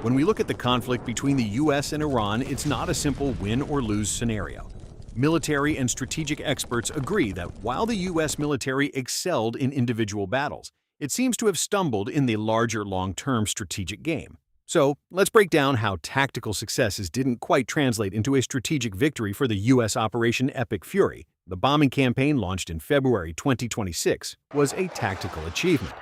When we look at the conflict between the US and Iran, it's not a simple win or lose scenario. Military and strategic experts agree that while the US military excelled in individual battles, it seems to have stumbled in the larger long-term strategic game. So, let's break down how tactical successes didn't quite translate into a strategic victory for the US Operation Epic Fury. The bombing campaign launched in February 2026 was a tactical achievement.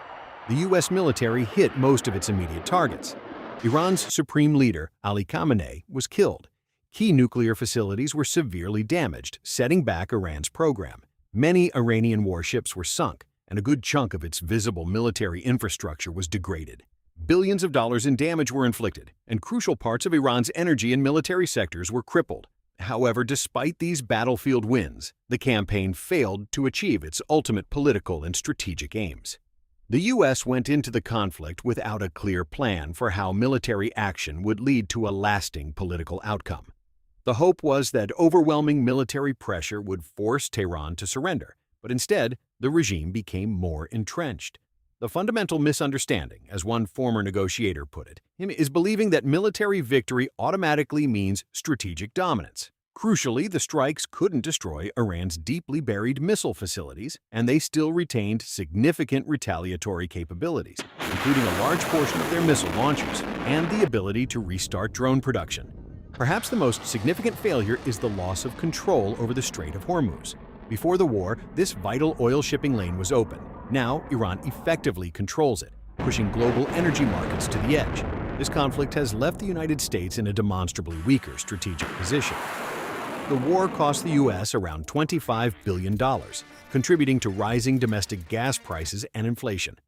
The US military hit most of its immediate targets. Iran's supreme leader, Ali Khamenei, was killed. Key nuclear facilities were severely damaged, setting back Iran's program. Many Iranian warships were sunk, and a good chunk of its visible military infrastructure was degraded. Billions of dollars in damage were inflicted, and crucial parts of Iran's energy and military sectors were crippled. However, despite these battlefield wins, the campaign failed to achieve its ultimate political and strategic aims. The U.S. went into the conflict without a clear plan for how military action would lead to a lasting political outcome. The hope was that overwhelming military pressure would force Tehran to surrender, but instead, the regime became more entrenched. The fundamental misunderstanding, as one former negotiator put it, is believing that military victory automatically means strategic dominance. Crucially, the strikes couldn't destroy Iran's deeply buried missile facilities, and they still retained significant retaliatory capabilities, including a large portion of their missile launchers and the ability to restart drone production. Perhaps the most significant failure is the loss of control over the Strait of Hormuz. Before the war, this vital oil shipping lane was open. Now, Iran effectively controls it, pushing global energy markets to the edge. This conflict has left the United States in a demonstrably weaker strategic position. The war cost the U.S. around $25 billion, contributing to rising domestic gas prices and inflation.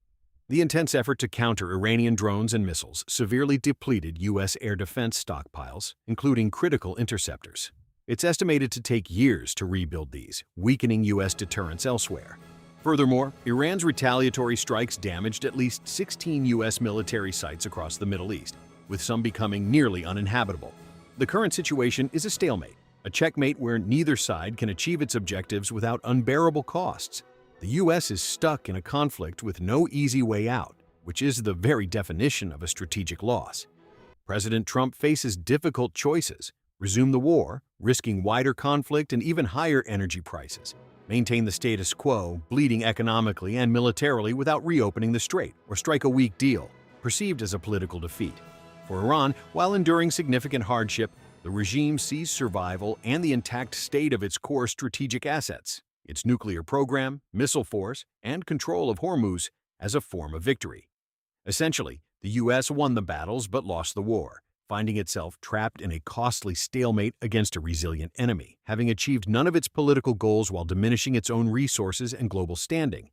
The intense effort to counter Iranian drones and missiles severely depleted U.S. air defense stockpiles, including critical interceptors. It's estimated to take years to rebuild these, weakening U.S. deterrence elsewhere. Furthermore, Iran's retaliatory strikes damaged at least 16 U.S. military sites across the Middle East, with some becoming nearly uninhabitable. The current situation is a stalemate, a checkmate where neither side can achieve its objectives without unbearable costs. The U.S. is stuck in a conflict with no easy way out, which is the very definition of a strategic loss. President Trump faces difficult choices: resume the war, risking wider conflict and even higher energy prices; maintain the status quo, bleeding economically and militarily without reopening the strait; or strike a weak deal, perceived as a political defeat. For Iran, while enduring significant hardship, the regime sees survival and the intact state of its core strategic assets, its nuclear program, missile force, and control of Hormuz, as a form of victory. Essentially, the U.S. won the battles but lost the war, finding itself trapped in a costly stalemate against a resilient enemy, having achieved none of its political goals while diminishing its own resources and global standing.